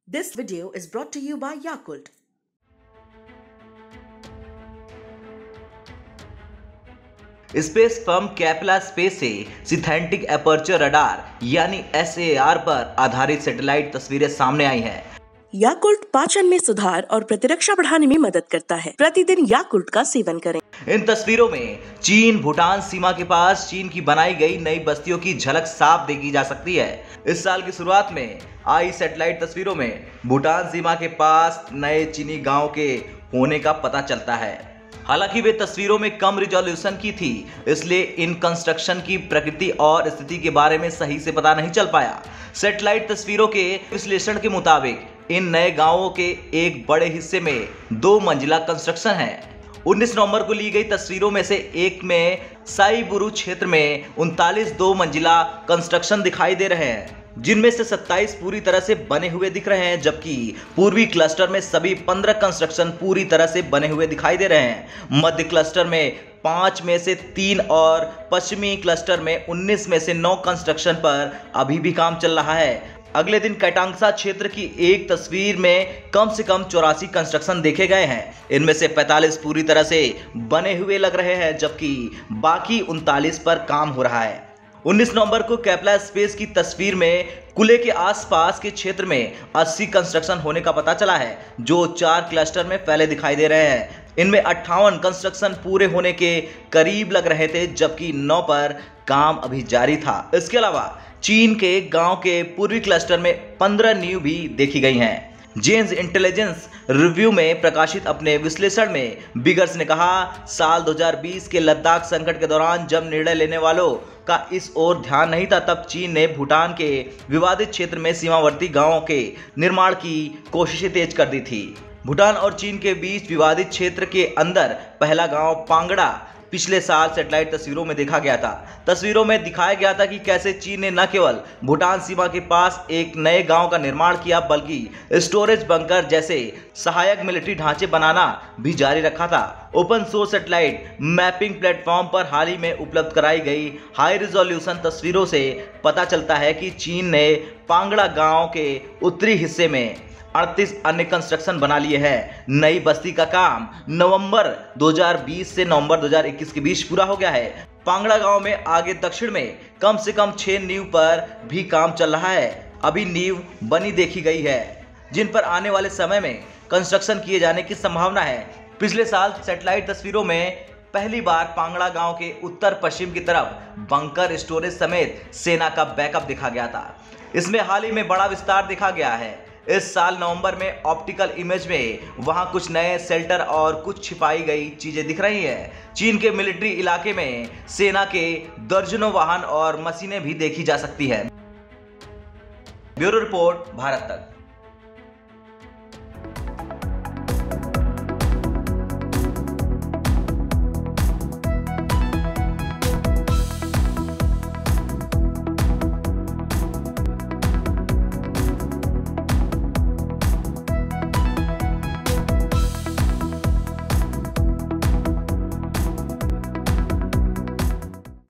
This video is brought to you by Yakult. Space firm Capella space से synthetic aperture radar यानी SAR पर आधारित satellite तस्वीरें सामने आई हैं। याकुल्ट पाचन में सुधार और प्रतिरक्षा बढ़ाने में मदद करता है। प्रतिदिन याकुल्ट का सेवन करें। इन तस्वीरों में चीन भूटान सीमा के पास चीन की बनाई गई नई बस्तियों की झलक साफ देखी जा सकती है। इस साल की शुरुआत में आई सैटेलाइट तस्वीरों में भूटान सीमा के पास नए चीनी गांव के होने का पता चलता है। हालांकि वे तस्वीरों में कम रिजोल्यूशन की थी, इसलिए इन कंस्ट्रक्शन की प्रकृति और स्थिति के बारे में सही से पता नहीं चल पाया। सैटेलाइट तस्वीरों के विश्लेषण के मुताबिक इन नए गांवों के एक बड़े हिस्से में 2 मंजिला कंस्ट्रक्शन है। 19 नवंबर को ली गई तस्वीरों में से एक में साइबुरु क्षेत्र में 39 2 मंजिला कंस्ट्रक्शन दिखाई दे रहे हैं, जिनमें से 27 पूरी तरह से बने हुए दिख रहे हैं, जबकि पूर्वी क्लस्टर में सभी 15 कंस्ट्रक्शन पूरी तरह से बने हुए दिखाई दे रहे हैं। मध्य क्लस्टर में 5 में से 3 और पश्चिमी क्लस्टर में 19 में से 9 कंस्ट्रक्शन पर अभी भी काम चल रहा है। अगले दिन कैटांगसा क्षेत्र की एक तस्वीर में कम से कम 84 कंस्ट्रक्शन देखे गए हैं। इनमें से 45 पूरी तरह से बने हुए लग रहे हैं, जबकि बाकी 39 पर काम हो रहा है। 19 नवंबर को कैपेला स्पेस की तस्वीर में कुले के आसपास के क्षेत्र में 80 कंस्ट्रक्शन होने का पता चला है, जो 4 क्लस्टर में फैले दिखाई दे रहे हैं। इनमें 58 कंस्ट्रक्शन पूरे होने के करीब लग रहे थे, जबकि 9 पर काम अभी जारी था। इसके अलावा चीन के गांव के पूर्वी क्लस्टर में 15 नींव भी देखी गई हैं। जेन्स इंटेलिजेंस रिव्यू में प्रकाशित अपने विश्लेषण में बिगर्स ने कहा, साल 2020 के लद्दाख संकट के दौरान जब निर्णय लेने वालों का इस ओर ध्यान नहीं था, तब चीन ने भूटान के विवादित क्षेत्र में सीमावर्ती गांवों के निर्माण की कोशिशें तेज कर दी थी। भूटान और चीन के बीच विवादित क्षेत्र के अंदर पहला गांव पांगड़ा पिछले साल सैटेलाइट तस्वीरों में देखा गया था। तस्वीरों में दिखाया गया था कि कैसे चीन ने न केवल भूटान सीमा के पास एक नए गांव का निर्माण किया, बल्कि स्टोरेज बंकर जैसे सहायक मिलिट्री ढांचे बनाना भी जारी रखा था। Open source satellite mapping platform पर हाल ही में उपलब्ध कराई गई हाई रिजोल्यूशन तस्वीरों से पता चलता है कि चीन ने पांगड़ा गांव के उत्तरी हिस्से में 38 अन्य कंस्ट्रक्शन बना लिए हैं। नई बस्ती का काम नवंबर 2020 से नवंबर 2021 के बीच पूरा हो गया है। पांगड़ा गांव में आगे दक्षिण में कम से कम 6 नींव पर भी काम चल रहा है। अभी नींव बनी देखी गई है, जिन पर आने वाले समय में कंस्ट्रक्शन किए जाने की संभावना है। पिछले साल सैटेलाइट तस्वीरों में पहली बार पांगड़ा गांव के उत्तर पश्चिम की तरफ बंकर स्टोरेज समेत सेना का बैकअप दिखा गया था। इसमें हाल ही में बड़ा विस्तार देखा गया है। इस साल नवंबर में ऑप्टिकल इमेज में वहां कुछ नए शेल्टर और कुछ छिपाई गई चीजें दिख रही हैं। चीन के मिलिट्री इलाके में सेना के दर्जनों वाहन और मशीनें भी देखी जा सकती है। ब्यूरो रिपोर्ट, भारत तक।